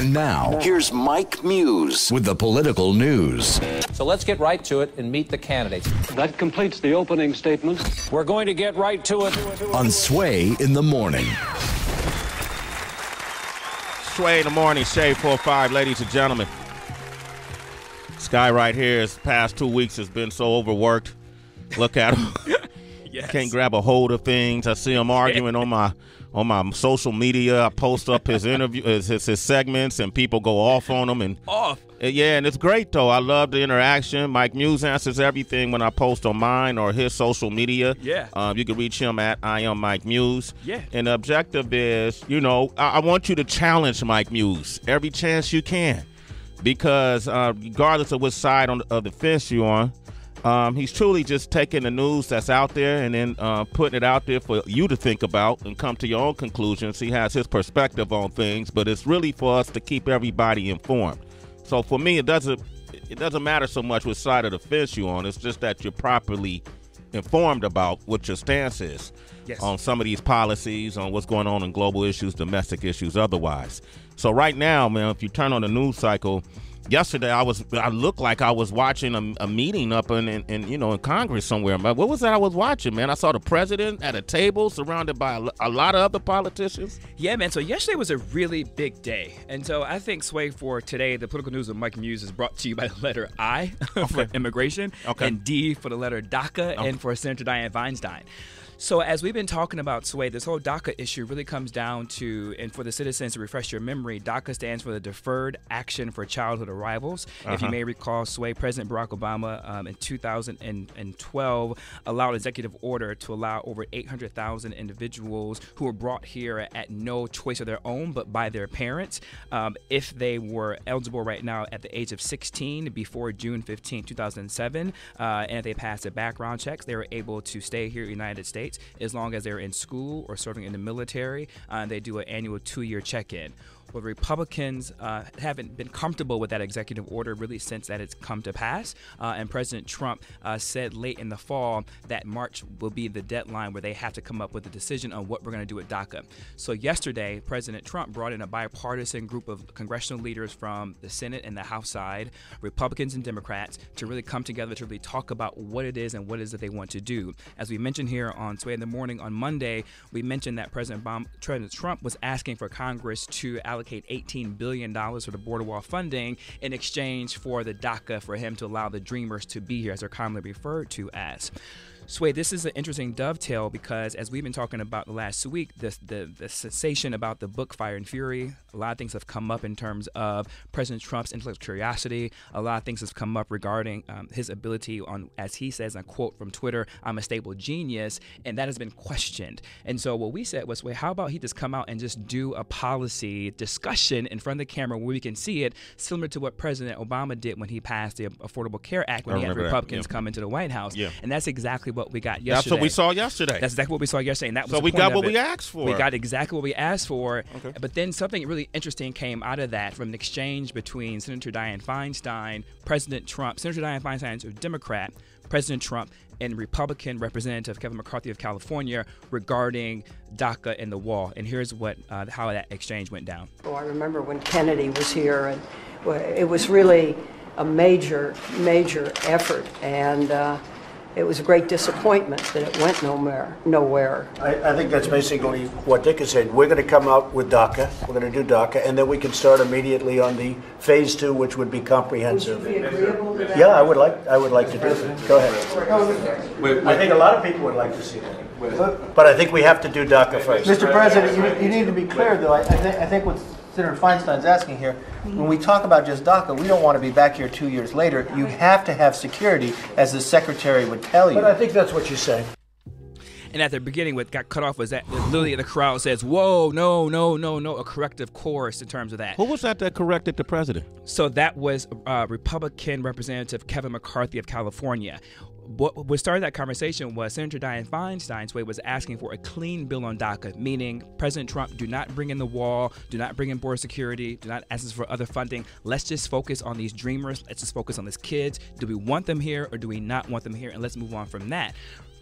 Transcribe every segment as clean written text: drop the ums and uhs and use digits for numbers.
And now, here's Mike Muse with the political news. So let's get right to it and meet the candidates. That completes the opening statement. We're going to get right to it. On Sway in the Morning. Sway in the Morning, Shade 4-5, ladies and gentlemen. This guy right here, his past 2 weeks has been so overworked. Look at him. Yes. Can't grab a hold of things. I see him arguing on my social media. I post up his interview, his segments, and people go off on him. And yeah, and it's great though. I love the interaction. Mike Muse answers everything when I post on mine or his social media. Yeah. You can reach him at I am Mike Muse. Yeah. And the objective is, I want you to challenge Mike Muse every chance you can, because regardless of which side of the fence you're on. He's truly just taking the news that's out there and then putting it out there for you to think about and come to your own conclusions. He has his perspective on things, but it's really for us to keep everybody informed. So for me, it doesn't matter so much which side of the fence you're on. It's just that you're properly informed about what your stance is on some of these policies, on what's going on in global issues, domestic issues, otherwise. So right now, man, if you turn on the news cycle, yesterday I looked like I was watching a meeting up in Congress somewhere. What was that I was watching, man? I saw the president at a table surrounded by a lot of other politicians. Yeah, man. So yesterday was a really big day. And so I think, Sway, for today, the political news of Mike Muse is brought to you by the letter I for immigration and D for the letter DACA and for Senator Dianne Feinstein. So as we've been talking about, Sway, this whole DACA issue really comes down to, and for the citizens to refresh your memory, DACA stands for the Deferred Action for Childhood Arrivals. If you may recall, Sway, President Barack Obama in 2012 allowed executive order to allow over 800,000 individuals who were brought here at no choice of their own, but by their parents, if they were eligible right now at the age of 16 before June 15, 2007, and if they passed their background checks, they were able to stay here in the United States as long as they're in school or serving in the military. They do an annual 2-year check-in. Well, Republicans haven't been comfortable with that executive order really since that it's come to pass. And President Trump said late in the fall that March will be the deadline where they have to come up with a decision on what we're going to do with DACA. So yesterday, President Trump brought in a bipartisan group of congressional leaders from the Senate and the House side, Republicans and Democrats, to really come together to really talk about what it is and what it is that they want to do. As we mentioned here on Sway in the Morning on Monday, we mentioned that President Trump was asking for Congress to allocate $18 billion for the border wall funding in exchange for the DACA for him to allow the Dreamers to be here, as they're commonly referred to as. Sway, this is an interesting dovetail because as we've been talking about the last week, the sensation about the book Fire and Fury, a lot of things have come up in terms of President Trump's intellectual curiosity. A lot of things have come up regarding his ability on, as he says, and I quote from Twitter, "I'm a stable genius," and that has been questioned. And so what we said was, wait, how about he just come out and just do a policy discussion in front of the camera where we can see it, similar to what President Obama did when he passed the Affordable Care Act when he had Republicans come into the White House. Yeah. And that's exactly what we got yesterday. That's what we saw yesterday. That's exactly what we saw yesterday. And that was so we got what we asked for. We got exactly what we asked for. Okay. But then something really interesting came out of that from an exchange between Senator Dianne Feinstein, President Trump. Senator Dianne Feinstein is a Democrat, President Trump, and Republican Representative Kevin McCarthy of California regarding DACA and the wall. And here's what how that exchange went down. Oh, I remember when Kennedy was here, and it was really a major effort, and it was a great disappointment that it went nowhere. I think that's basically what Dick has said. We're going to come out with DACA. We're going to do DACA, and then we can start immediately on the phase 2, which would be comprehensive. Would you be agreeable to that? Yeah, I would like to do that. Go ahead. I think a lot of people would like to see that. But I think we have to do DACA first. Mr. President, you need to be clear, though. I think what Senator Feinstein's asking here, when we talk about just DACA, we don't want to be back here 2 years later. You have to have security, as the Secretary would tell you. But I think that's what you're saying. And at the beginning, what got cut off was that literally the crowd says, whoa, no, a corrective chorus in terms of that. Who was that corrected the president? So that was Republican Representative Kevin McCarthy of California. What started that conversation was Senator Dianne Feinstein's way was asking for a clean bill on DACA, meaning President Trump, do not bring in the wall, do not bring in border security, do not ask us for other funding. Let's just focus on these dreamers. Let's just focus on these kids. Do we want them here or do we not want them here? And let's move on from that.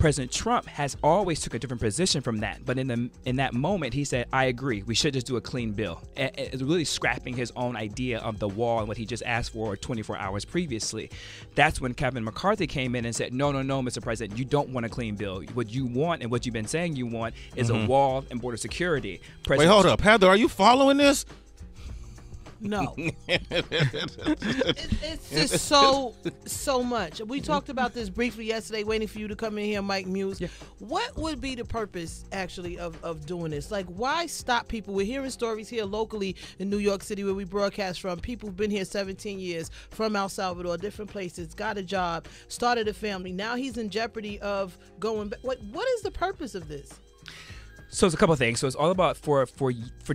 President Trump has always took a different position from that. But in that moment, he said, I agree. We should just do a clean bill. It's really scrapping his own idea of the wall and what he just asked for 24 hours previously. That's when Kevin McCarthy came in and said, no, Mr. President, you don't want a clean bill. What you want and what you've been saying you want is a wall and border security. Wait, hold up. Heather, are you following this? No. It's just so much. We talked about this briefly yesterday, waiting for you to come in here, Mike Muse. Yeah. What would be the purpose, actually, of doing this? Like, why stop people? We're hearing stories here locally in New York City where we broadcast from. People who've been here 17 years from El Salvador, different places, got a job, started a family. Now he's in jeopardy of going back. What is the purpose of this? So it's a couple of things. So it's all about for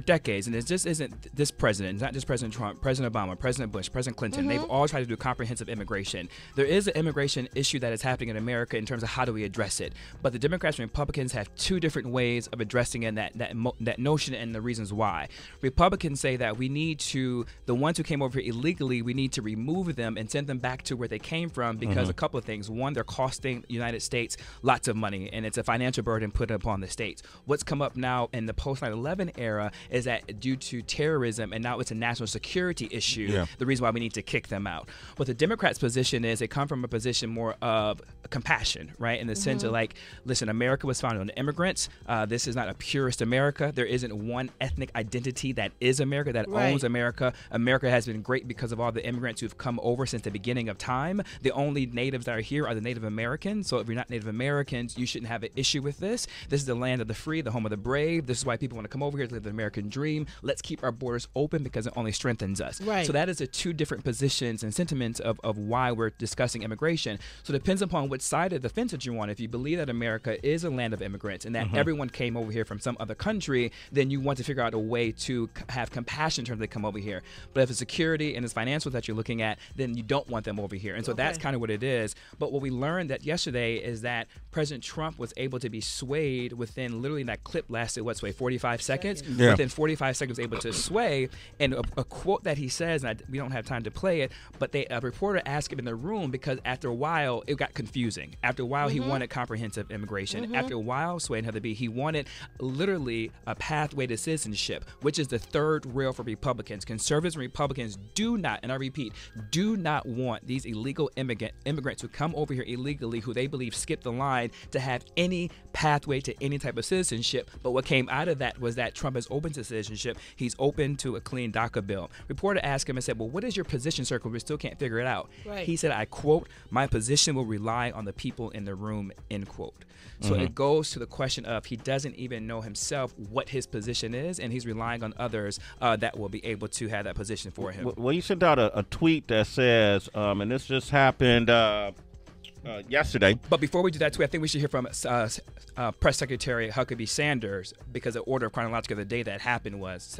decades, and it just isn't this president. It's not just President Trump, President Obama, President Bush, President Clinton. They've all tried to do comprehensive immigration. There is an immigration issue that is happening in America in terms of how do we address it. But the Democrats and Republicans have two different ways of addressing it, that notion and the reasons why. Republicans say that we need to, the ones who came over here illegally, we need to remove them and send them back to where they came from because a couple of things. One, they're costing the United States lots of money, and it's a financial burden put upon the states. What's come up now in the post 9/11 era is that due to terrorism, and now it's a national security issue, the reason why we need to kick them out. What the Democrats' position is, they come from a position more of compassion, right? In the sense of like, listen, America was founded on immigrants. This is not a purist America. There isn't one ethnic identity that is America, that owns America. America has been great because of all the immigrants who've come over since the beginning of time. The only natives that are here are the Native Americans. So if you're not Native Americans, you shouldn't have an issue with this. This is the land of the free, the home of the brave. This is why people want to come over here to live the American dream. Let's keep our borders open because it only strengthens us. Right. So that is the two different positions and sentiments of why we're discussing immigration. So it depends upon which side of the fence that you're on. If you believe that America is a land of immigrants and that everyone came over here from some other country, then you want to figure out a way to have compassion in terms of they come over here. But if it's security and it's financial that you're looking at, then you don't want them over here. And so that's kind of what it is. But what we learned that yesterday is that President Trump was able to be swayed within literally that clip lasted, 45 seconds? Yeah. Within 45 seconds, able to sway. And a quote that he says, and we don't have time to play it, but a reporter asked him in the room because after a while, it got confusing. After a while, he wanted comprehensive immigration. After a while, Sway and Heather B, he wanted literally a pathway to citizenship, which is the third rail for Republicans. Conservatives and Republicans do not, and I repeat, do not want these illegal immigrants who come over here illegally, who they believe skip the line, to have any pathway to any type of citizenship. But what came out of that was that Trump is open to citizenship. He's open to a clean DACA bill. Reporter asked him and said, well, what is your position, sir? Because we still can't figure it out. Right. He said, I quote, my position will rely on the people in the room, end quote. So it goes to the question of he doesn't even know himself what his position is, and he's relying on others that will be able to have that position for him. Well, you sent out a tweet that says, and this just happened yesterday. But before we do that tweet, I think we should hear from Press Secretary Huckabee Sanders, because the order of chronological of the day that happened was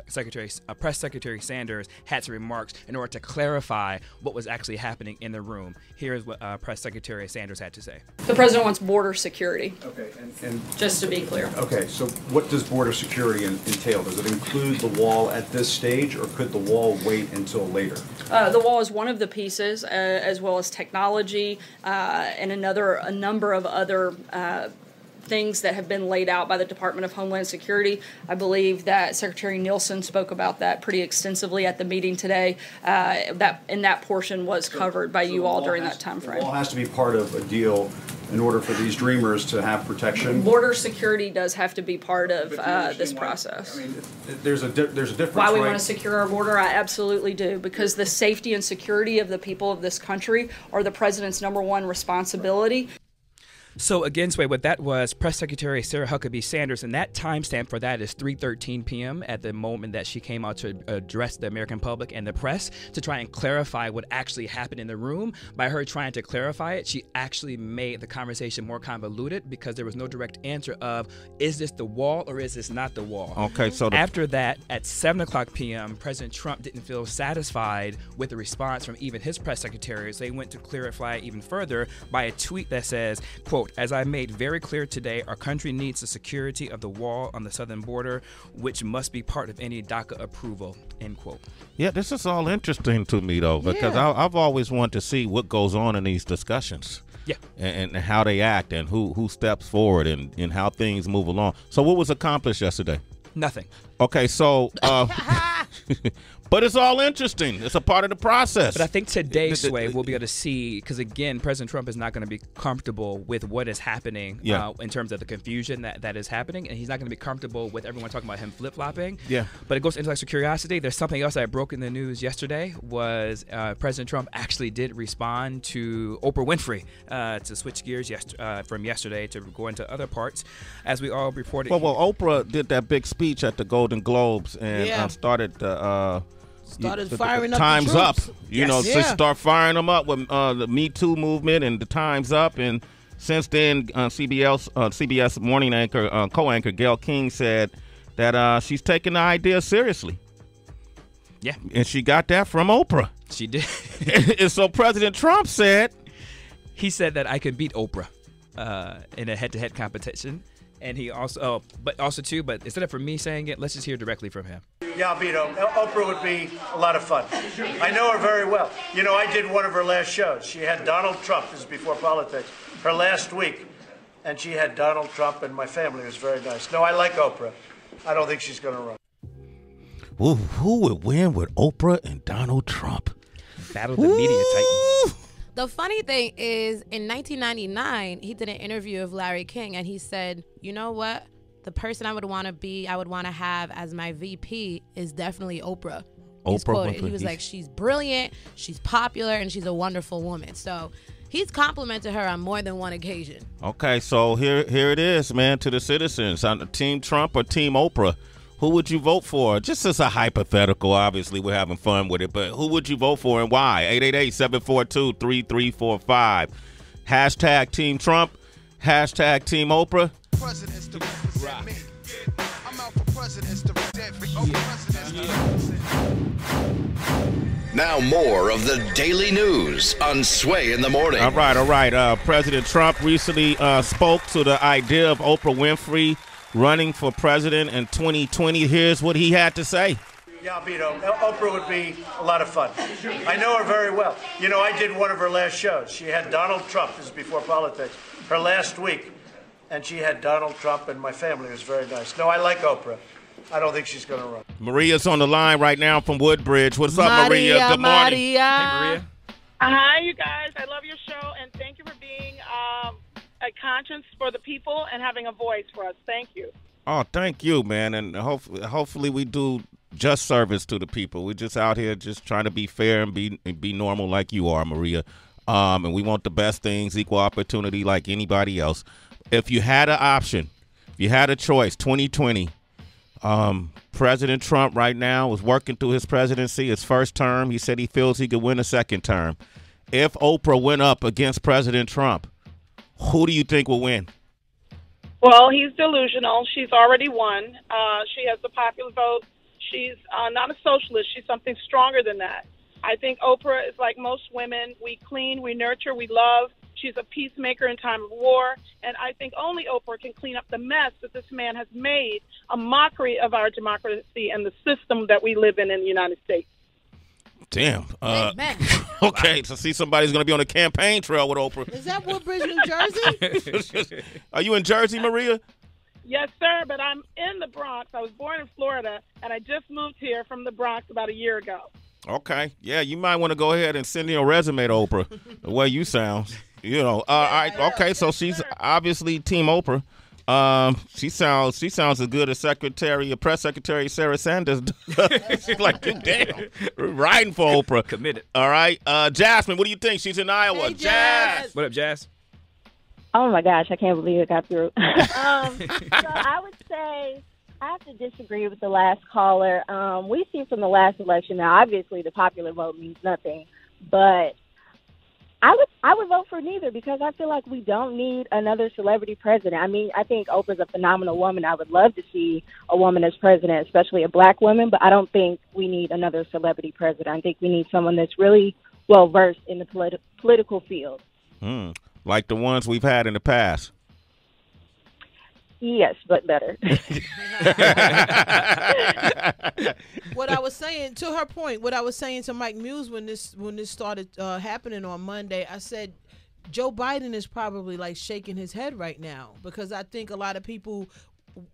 Press Secretary Sanders had some remarks in order to clarify what was actually happening in the room. Here's what Press Secretary Sanders had to say. The president wants border security. Okay, and just to be clear. Okay, so what does border security entail? Does it include the wall at this stage, or could the wall wait until later? The wall is one of the pieces, as well as technology and a number of other things that have been laid out by the Department of Homeland Security. I believe that Secretary Nielsen spoke about that pretty extensively at the meeting today. That portion was covered by you all during that time frame. The wall has to be part of a deal in order for these dreamers to have protection. Border security does have to be part of this process. I mean, there's a difference. Why we want to secure our border? I absolutely do, because the safety and security of the people of this country are the president's #1 responsibility. So again, Sway, what that was, Press Secretary Sarah Huckabee Sanders, and that timestamp for that is 3:13 p.m. at the moment that she came out to address the American public and the press to try and clarify what actually happened in the room. By her trying to clarify it, she actually made the conversation more convoluted because there was no direct answer of, is this the wall or is this not the wall? Okay, so after that, at 7:00 p.m., President Trump didn't feel satisfied with the response from even his press secretaries. They went to clarify even further by a tweet that says, quote, as I made very clear today, our country needs the security of the wall on the southern border, which must be part of any DACA approval, end quote. Yeah, this is all interesting to me, though, because I've always wanted to see what goes on in these discussions. and how they act and who steps forward and how things move along. So what was accomplished yesterday? Nothing. Okay, so but it's all interesting. It's a part of the process. But I think today, Sway, we'll be able to see, because again, President Trump is not going to be comfortable with what is happening in terms of the confusion that is happening, and he's not going to be comfortable with everyone talking about him flip-flopping. Yeah. But it goes to intellectual curiosity. There's something else that broke in the news yesterday was President Trump actually did respond to Oprah Winfrey to switch gears from yesterday to go into other parts, as we all reported. Well, Oprah did that big speech at the Golden Globes and started firing up Time's the Up. troops. You know, to start firing them up with the Me Too movement and the Time's Up. And since then, CBS morning anchor, co-anchor Gayle King said that she's taking the idea seriously. Yeah. And she got that from Oprah. She did. And so President Trump said, he said that I could beat Oprah in a head-to-head competition. And he also, but instead of me saying it, let's just hear directly from him. Yeah, I'll beat Oprah. Oprah would be a lot of fun. I know her very well. You know, I did one of her last shows. She had Donald Trump, this is before politics, her last week. And she had Donald Trump and my family. It was very nice. No, I like Oprah. I don't think she's going to run. Ooh, who would win with Oprah and Donald Trump? Battle of the media titans. The funny thing is, in 1999, he did an interview with Larry King, and he said, you know what? The person I would want to have as my VP is definitely Oprah. He was like, she's brilliant, she's popular, and she's a wonderful woman. So he's complimented her on more than one occasion. Okay, so here it is, man, to the citizens. On Team Trump or Team Oprah, who would you vote for? Just as a hypothetical, obviously, we're having fun with it, but who would you vote for and why? 888-742-3345. Hashtag Team Trump, hashtag Team Oprah. Presidents to represent me. I'm out for presidents to represent me. Now more of the daily news on Sway in the Morning. All right. President Trump recently spoke to the idea of Oprah Winfrey running for president in 2020. Here's what he had to say. Yeah, I'll beat Oprah. Oprah would be a lot of fun. I know her very well. You know, I did one of her last shows. She had Donald Trump, this is before politics, her last week. And she had Donald Trump and my family. It was very nice. No, I like Oprah. I don't think she's going to run. Maria's on the line right now from Woodbridge. What's up, Maria? Good morning. Hey, Maria. Hi, you guys. I love your show, and thank you for being a conscience for the people and having a voice for us. Thank you. Oh, thank you, man. And hopefully we do just service to the people. We're just out here just trying to be fair and be normal like you are, Maria. And we want the best things, equal opportunity like anybody else. If you had an option, if you had a choice, 2020, President Trump right now is working through his presidency, his first term. He said he feels he could win a second term. If Oprah went up against President Trump, who do you think will win? Well, he's delusional. She's already won. She has the popular vote. She's not a socialist. She's something stronger than that. I think Oprah is like most women. We clean, we nurture, we love. She's a peacemaker in time of war. And I think only Oprah can clean up the mess that this man has made, a mockery of our democracy and the system that we live in the United States. Damn. Okay, so see, somebody's going to be on the campaign trail with Oprah. Is that Woodbridge, New Jersey? Are you in Jersey, Maria? Yes, sir, but I'm in the Bronx. I was born in Florida, and I just moved here from the Bronx about a year ago. Okay. Yeah, you might want to go ahead and send your resume to Oprah, the way you sound. You know. All right. Okay, so she's obviously Team Oprah. She sounds as good as Press Secretary Sarah Sanders does. She's like, damn, riding for Oprah. Committed. All right. Jasmine, what do you think? She's in Iowa. Hey, Jazz. What up, Jazz? Oh, my gosh. I can't believe it got through. So I would say I have to disagree with the last caller. We've seen from the last election now, obviously the popular vote means nothing, but I would vote for neither because I feel like we don't need another celebrity president. I mean, I think Oprah's a phenomenal woman. I would love to see a woman as president, especially a black woman, but I don't think we need another celebrity president. I think we need someone that's really well-versed in the political field. Like the ones we've had in the past. Yes, but better. What I was saying, to her point, what I was saying to Mike Muse when this started happening on Monday, I said, Joe Biden is probably like shaking his head right now, because I think a lot of people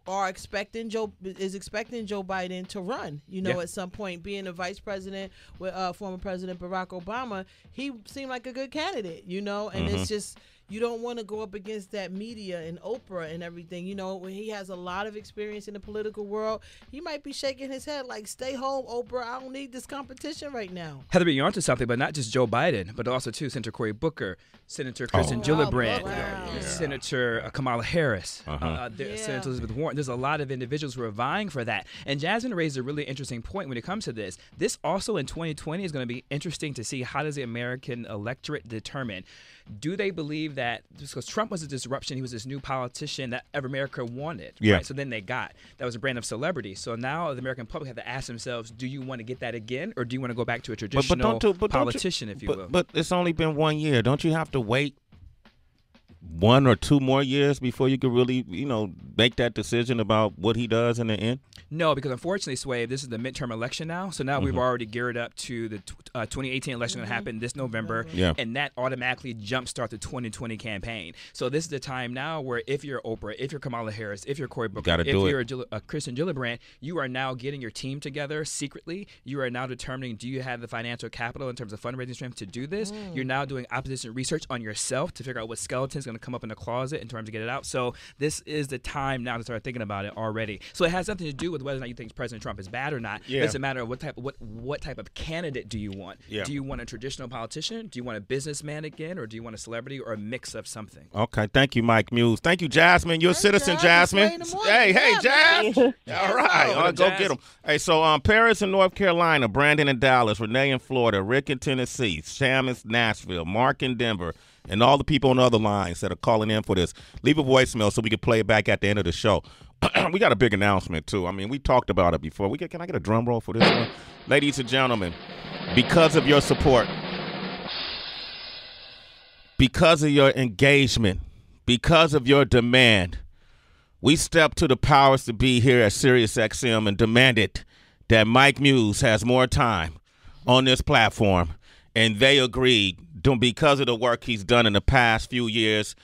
are expecting Joe Biden to run, at some point. Being a vice president with former President Barack Obama, he seemed like a good candidate, and it's just, you don't want to go up against that media and Oprah and everything. When he has a lot of experience in the political world, he might be shaking his head like, stay home, Oprah. I don't need this competition right now. Heather, you're onto something, but not just Joe Biden, but also, too, Senator Cory Booker, Senator Kirsten Gillibrand, Senator Kamala Harris, Senator Elizabeth Warren. There's a lot of individuals who are vying for that. And Jasmine raised a really interesting point when it comes to this. This also in 2020 is going to be interesting to see, how does the American electorate determine, do they believe that, because Trump was a disruption, he was this new politician that America wanted, right? So then that was a brand of celebrity. So now the American public have to ask themselves, do you want to get that again, or do you want to go back to a traditional politician, if you will? But it's only been 1 year. Don't you have to wait 1 or 2 more years before you can really, make that decision about what he does in the end? No, because unfortunately, Sway, this is the midterm election now. So now we've already geared up to the 2018 election going to happen this November. Yeah. And that automatically jumpstart the 2020 campaign. So this is the time now where if you're Oprah, if you're Kamala Harris, if you're Cory Booker, if you're Kirsten Gillibrand, you are now getting your team together secretly. You are now determining, do you have the financial capital in terms of fundraising strength to do this? You're now doing opposition research on yourself to figure out what skeleton is going to come up in the closet in terms of get it out. So this is the time now to start thinking about it already. So it has nothing to do with whether or not you think President Trump is bad or not. Yeah. It's a matter of what type of candidate do you want? Yeah. Do you want a traditional politician? Do you want a businessman again, or do you want a celebrity, or a mix of something? Okay, thank you, Mike Muse. Thank you, Jasmine. You're a citizen, Jasmine. Hey, Jazz. All right, go get them. Hey, so Paris in North Carolina, Brandon in Dallas, Renee in Florida, Rick in Tennessee, Sam in Nashville, Mark in Denver, and all the people on the other lines that are calling in for this. Leave a voicemail so we can play it back at the end of the show. We got a big announcement, too. I mean, we talked about it before. Can I get a drum roll for this one? Ladies and gentlemen, because of your support, because of your engagement, because of your demand, we stepped to the powers to be here at SiriusXM and demanded that Mike Muse has more time on this platform, and they agreed because of the work he's done in the past few years.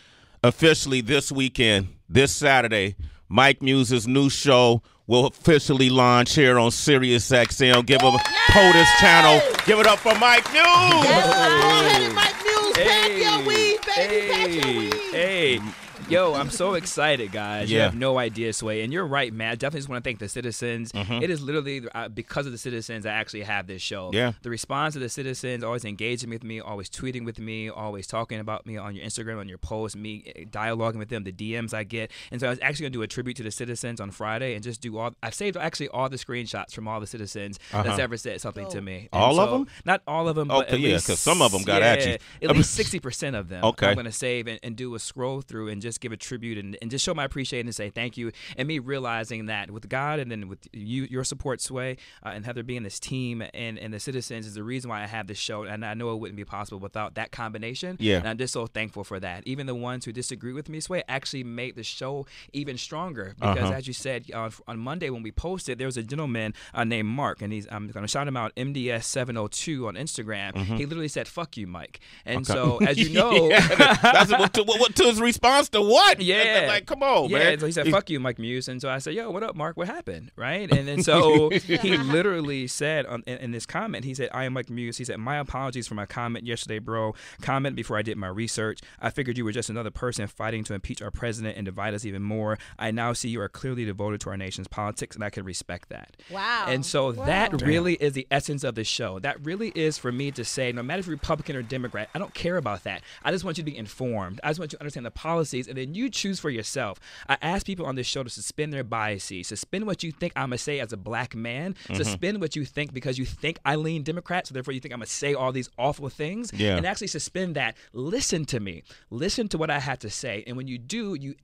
Officially this weekend, this Saturday, Mike Muse's new show will officially launch here on SiriusXM. Give him a POTUS channel. Give it up for Mike Muse. Yes, Mike Muse, pack your weed, baby, pack your weed. Hey. Yo, I'm so excited, guys. You have no idea, Sway. And you're right, man. I definitely just want to thank the citizens. It is literally because of the citizens I actually have this show. Yeah. The response of the citizens, always engaging with me, always tweeting with me, always talking about me on your Instagram, on your posts, me dialoguing with them, the DMs I get. And so I was actually going to do a tribute to the citizens on Friday and just do I've saved actually all the screenshots from all the citizens that's ever said something to me. And all of them? Not all of them, but at least, because some of them got at you. At least 60% of them. Okay. I'm going to save and do a scroll through and just give a tribute and just show my appreciation and say thank you. And me realizing that with God and then with your support, Sway, and Heather being this team and the citizens is the reason why I have this show. And I know it wouldn't be possible without that combination. Yeah. And I'm just so thankful for that. Even the ones who disagree with me, Sway, actually made the show even stronger. Because as you said, on Monday when we posted, there was a gentleman named Mark, and I'm going to shout him out, MDS702 on Instagram. He literally said, "Fuck you, Mike." And so, as you know, that's what to his response to what? Yeah. Like, come on, man. So he said, "Fuck you, Mike Muse." And so I said, "Yo, what up, Mark? What happened?" Right? And then so he literally said in this comment, he said, "I am Mike Muse." He said, "My apologies for my comment yesterday, bro. Comment before I did my research. I figured you were just another person fighting to impeach our president and divide us even more. I now see you are clearly devoted to our nation's politics, and I can respect that." Wow. And so that really is the essence of the show. That really is for me to say, no matter if you're Republican or Democrat, I don't care about that. I just want you to be informed. I just want you to understand the policies, and then you choose for yourself. I ask people on this show to suspend their biases, suspend what you think I'm going to say as a black man, suspend what you think because you think I lean Democrat, so therefore you think I'm going to say all these awful things, and actually suspend that. Listen to me. Listen to what I have to say. And when you do, you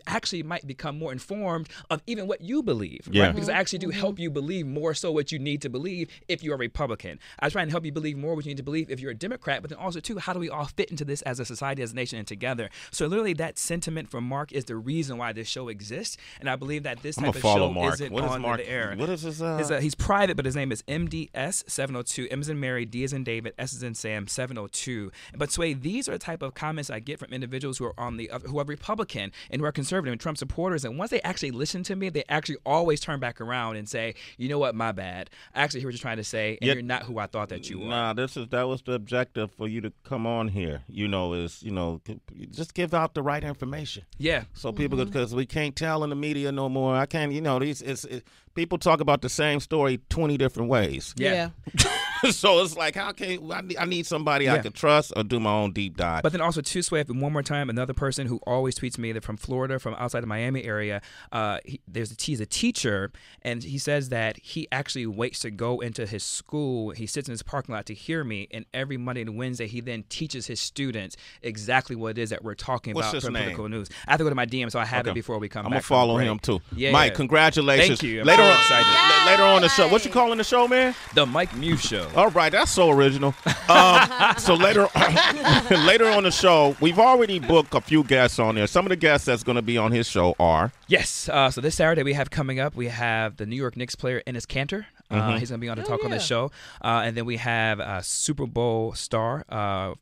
actually might become more informed of even what you believe, right? Because I actually do help you believe more so what you need to believe if you're a Republican. I try and help you believe more what you need to believe if you're a Democrat, but then also, too, how do we all fit into this as a society, as a nation, and together? So literally that sentence sentiment from Mark is the reason why this show exists, and I believe that this I'm type of follow show Mark. isn't What is on Mark? the air. What is his? He's private, but his name is MDS702. M as in Mary, D as in David, S as in Sam, 702. But Sway, these are the type of comments I get from individuals who are who are Republican and who are conservative and Trump supporters. And once they actually listen to me, they actually always turn back around and say, "You know what? My bad. I actually hear what you're trying to say, and you're not who I thought that you were." Nah, that was the objective for you to come on here. Just give out the right information. Yeah. So people, because we can't tell in the media no more. I can't. People talk about the same story 20 different ways. Yeah. So it's like, how can I need somebody I can trust or do my own deep dive. But then also, too, Sway, one more time, another person who always tweets me that from Florida, from outside the Miami area, he's a teacher, and he says that he actually waits to go into his school. He sits in his parking lot to hear me, and every Monday and Wednesday, he then teaches his students exactly what it is that we're talking about from political news. I have to go to my DM, so I have it before we come back. I'm going to follow him, too. Yeah, Mike, congratulations. Thank you. I'm excited. Later on the show, what you calling the show, man? The Mike Muse Show. All right, that's so original. So later on the show, we've already booked a few guests on there. Some of the guests that's going to be on his show are... Yes. So this Saturday we have coming up, we have the New York Knicks player Enes Kanter. He's going to be on to talk on this show. And then we have Super Bowl star,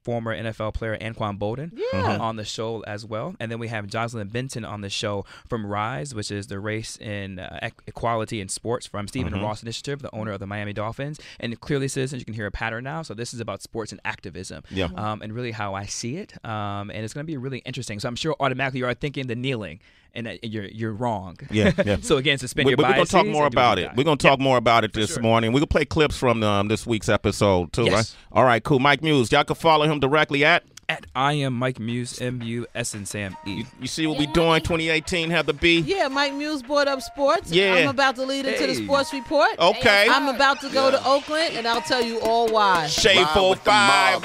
former NFL player Anquan Bolden on the show as well. And then we have Jocelyn Benton on the show from RISE, which is the Race in Equality in Sports from Stephen Ross Initiative, the owner of the Miami Dolphins. And Clearly Citizens, you can hear a pattern now. So this is about sports and activism and really how I see it. And it's going to be really interesting. So I'm sure automatically you are thinking the kneeling. And you're wrong. Yeah. So again, suspend your We're biases. going to talk more about it. We're going to talk more about it this morning. We're going to play clips from this week's episode too, right? All right, cool. Mike Muse. Y'all can follow him directly at I am Mike Muse, M-U-S and Sam E. You see what we doing 2018, Heather B? Yeah, Mike Muse brought up sports. Yeah. I'm about to lead into the sports report. Okay. I'm about to go to Oakland, and I'll tell you all why. Shade 45.